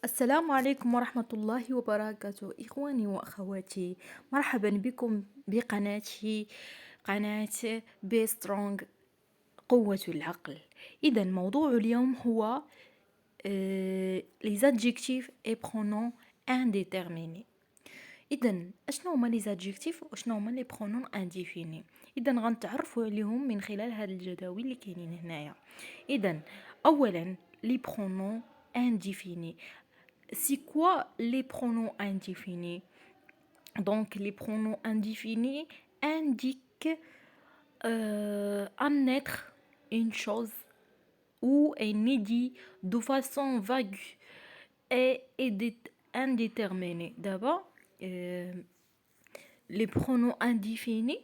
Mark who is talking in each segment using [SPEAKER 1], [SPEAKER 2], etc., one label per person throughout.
[SPEAKER 1] السلام عليكم ورحمة الله وبركاته إخواني وأخواتي. مرحبا بكم بقناتي، قناة بي سترونغ، قوة العقل. إذا موضوع اليوم هو les adjectifs et pronoms indéterminés. إذا أشنو هما لي زادجيكتيف وأشنو هما لي برونون انديفيني؟ إذا غنتعرفوا عليهم من خلال هاد الجداول اللي كاينين هنايا. إذا أولا لي برونون indéfinis. C'est quoi les pronoms indéfinis? Donc, les pronoms indéfinis indiquent un être, une chose ou un idée de façon vague et indéterminée. D'abord, les pronoms indéfinis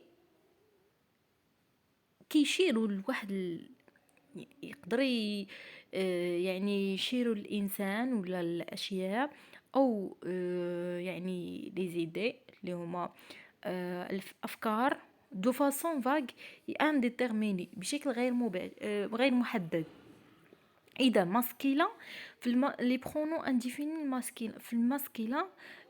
[SPEAKER 1] كيشيروا لواحد يقدر يعني يشيروا الانسان ولا الاشياء او يعني لي زيدي اللي هما الافكار دو فاسون فاغ انديتيرميني بشكل غير محدد. اذا ماسكيلا لي برونون انديفيني الماسكيلا في الماسكيلا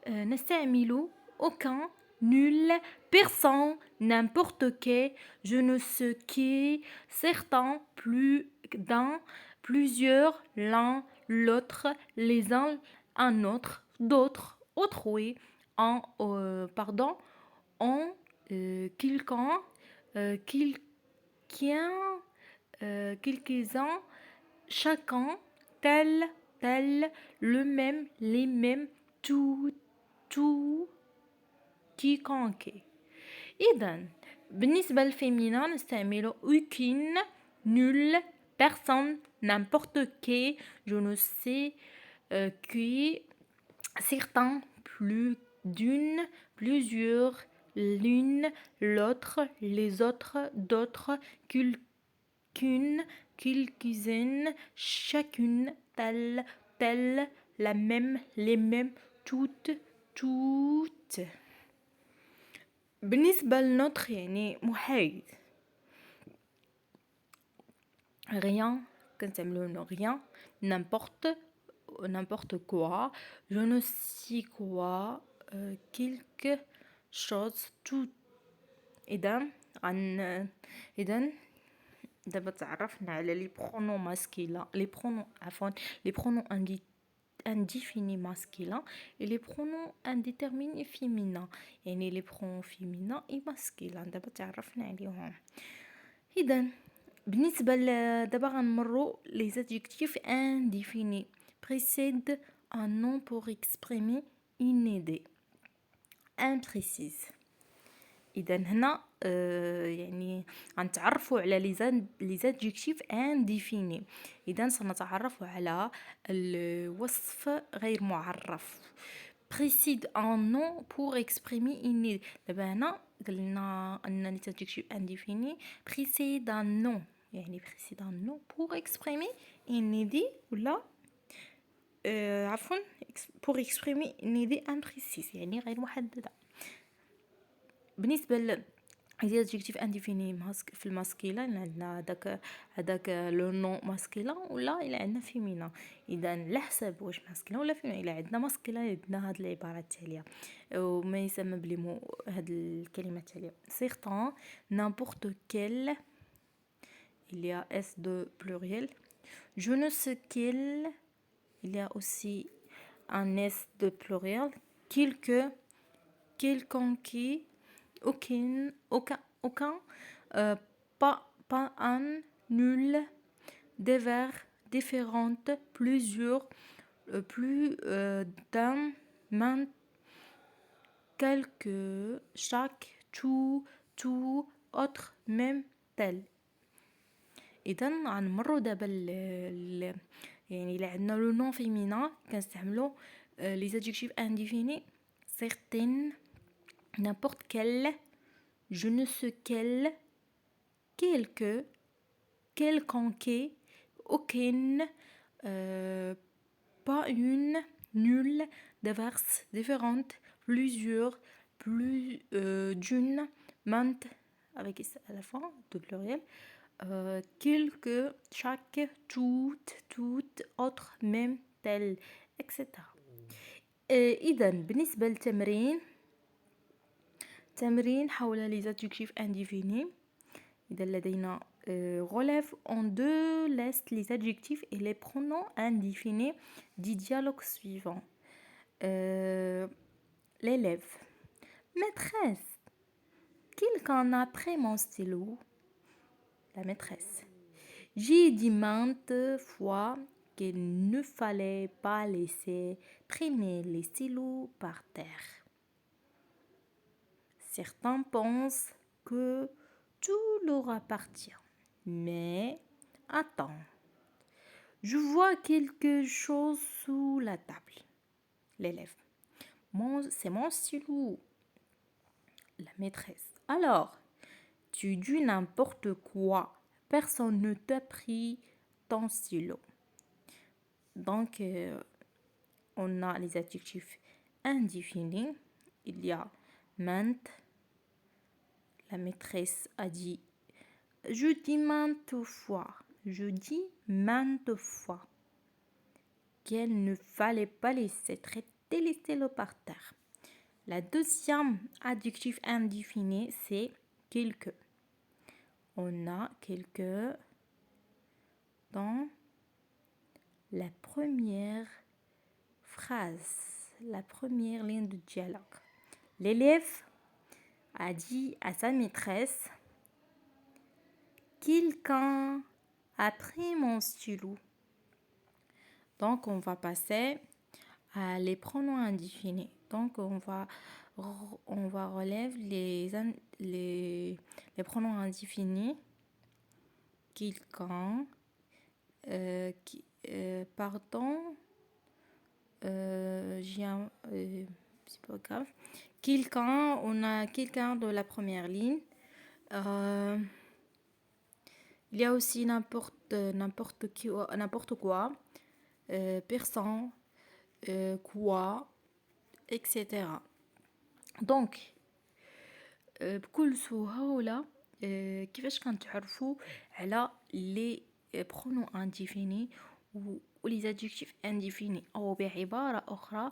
[SPEAKER 1] نستعمل aucun, nul, personne, n'importe qui, je ne sais qui, certains, plus d'un, plusieurs, l'un, l'autre, les uns, un autre, d'autres, autrui, pardon, en, quelqu'un, quelqu'un, quelques-uns, chacun, tel, tel, le même, les mêmes, tout, tout, quiconque. إذا بالنسبة للفيمينا نستعمل aucune, nul, personne, n'importe qui, je ne sais qui, certains, plus d'une, plusieurs, l'une, l'autre, les autres, d'autres, qu'une, quelques-unes, chacune, telle, telle, la même, les mêmes, toutes, toutes. بالنسبة لنوتر يعني محايد rien كنستعملو rien n'importe quoi je ne sais quoi quelque chose tout. إذا دابا تعرفنا على لي برونون ماسكيلا لي برونون indéfinis masculin et les pronoms indéterminés féminins يعني les pronoms féminins et masculins دابا تعرفنا عليهم. اذا بالنسبه دابا غنمروا les adjectifs indéfinis précèdent un nom pour exprimer une idée imprécise. اذا هنا يعني غنتعرفوا على لي زادجيكتيف انديفيني. اذا سنتعرف على الوصف غير معرف précède un nom pour exprimer une idée. دابا هنا قلنا ان لي زادجيكتيف انديفيني précède un nom يعني précède un nom pour exprimer une idée ولا عفوا pour exprimer une idée imprécise يعني غير محدده. بالنسبه ل les adjectifs indéfinis في الماسكيلان عندنا هذاك لو نون ماسكيلان ولا الا عندنا فيمينا. اذا على حسب واش ماسكيلان ولا فيمينا. الا عندنا ماسكيلان عندنا هاد العباره التاليه وما يسمى بلي هاد الكلمه التاليه certains, n'importe quel, il y a s de pluriel, je ne sais quel, il y a aussi un s de pluriel, quelque, quelconque, aucun, pas un, nul, divers, différentes, plusieurs, plus d'un, maintes, quelques, chaque, tout, autre, même, tel. اذا غنمروا دابا يعني الا عندنا لو نون فيمينا كنستعملوا لي زادجيكتيف انديفيني certaines, n'importe quel, je ne sais quel, quelque, quelconque, aucune, pas une, nulle, diverses, différentes, plusieurs, plus d'une, maintes avec s à la fin de pluriel, quelques, chaque, toutes, autre, même, tel. etc. إذا بالنسبة للتمرين تمرين حول les adjectifs indéfinis. إذا لدينا relève en deux listes les adjectifs et les pronoms indéfinis du dialogue suivant. L'élève. Maîtresse. Quelqu'un a pris mon stylo. La maîtresse. J'ai dit maintes fois qu'il ne fallait pas laisser traîner les stylos par terre. Certains pensent que tout leur appartient. Mais attends, je vois quelque chose sous la table. L'élève. C'est mon stylo. La maîtresse. Alors, tu dis n'importe quoi. Personne ne t'a pris ton stylo. Donc, on a les adjectifs indéfinis. Il y a maintes. La maîtresse a dit je dis maintes fois. Je dis maintes fois qu'il ne fallait pas laisser traiter les stylos par terre. La deuxième adjectif indéfini, c'est quelque. On a quelque dans la première phrase, la première ligne de dialogue. L'élève a dit à sa maîtresse quelqu'un a pris mon stylo. Donc, on va passer à les pronoms indéfinis. Donc, on va relève les pronoms indéfinis. Quelqu'un, pardon, c'est pas grave. Quelqu'un, on a quelqu'un de la première ligne. Il y a aussi n'importe quoi, personne, quoi, etc. دونك بكل سهولة كيفاش كنتعرفوا على لي برونون انديفيني و لي adjectifs indéfinis او بعبارة أخرى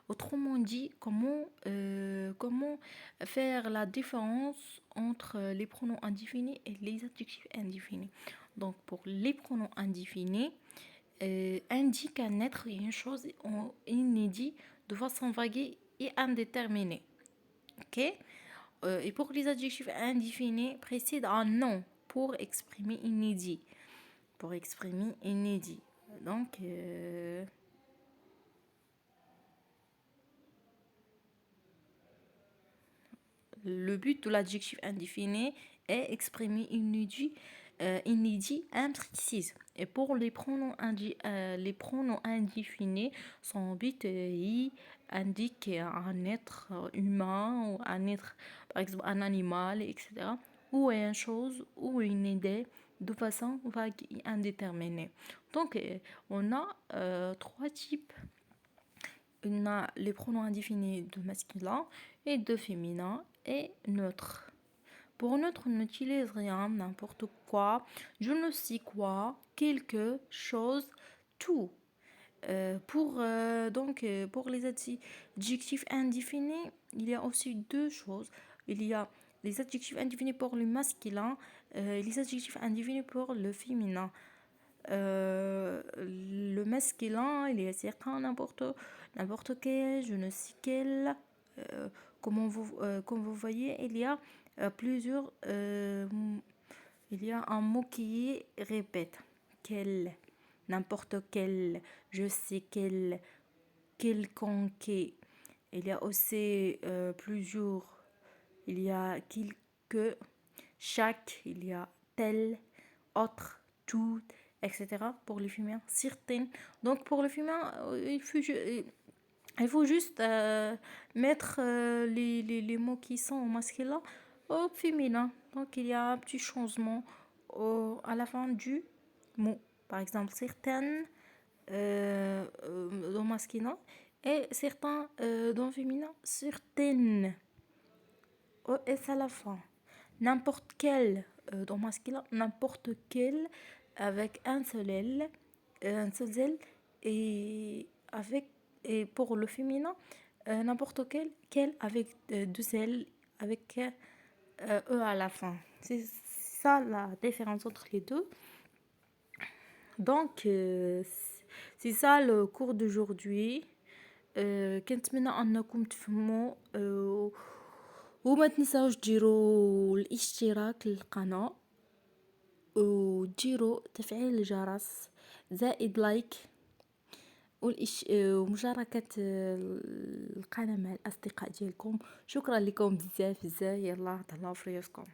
[SPEAKER 1] autrement dit comment faire la différence entre les pronoms indéfinis et les adjectifs indéfinis. Donc pour les pronoms indéfinis indique un être et une chose inédit de façon vague et indéterminée. Ok. Et pour les adjectifs indéfinis, précède un nom pour exprimer inédit. Pour exprimer inédit. Donc, le but de l'adjectif indéfini est exprimer inédit imprécis. Et pour les pronoms indéfinis, son but indique un être humain ou un être, par exemple un animal, etc. Ou une chose ou une idée de façon vague et indéterminée. Donc, on a trois types. On a les pronoms indéfinis de masculin et de féminin et neutre. Pour neutre, on n'utilise rien, n'importe quoi, je ne sais quoi, quelque chose, tout. Pour les adjectifs indéfinis, il y a aussi deux choses. Il y a les adjectifs indéfinis pour le masculin et les adjectifs indéfinis pour le féminin. Le masculin, il y a certain n'importe quel, je ne sais quel. Comme vous voyez, il y a plusieurs. Il y a un mot qui répète. Quel, n'importe quel, je sais quel, quelconque. Il y a aussi plusieurs. Il y a quelques, chaque, il y a tel, autre, tout, etc. Pour les féminins, certaines. Donc pour le féminin, il faut juste mettre les mots qui sont au masculin au féminin. Donc il y a un petit changement à la fin du mot. Par exemple, certaines au masculin et certains dans le féminin, certaines. Et c'est à la fin. N'importe quel dans masculin, n'importe quel avec un seul L et avec Et pour le féminin, n'importe quel avec deux L, avec E à la fin. C'est ça la différence entre les deux. Donc, c'est ça le cours d'aujourd'hui. كنتمنى انكم تفهموا وما تنساوش ديروا الاشتراك للقناة وديروا تفعيل الجرس زائد لايك ومشاركة القناة مع الأصدقاء ديالكم. شكرا لكم بزاف بزاف. يلا تهلاو في ريوسكم.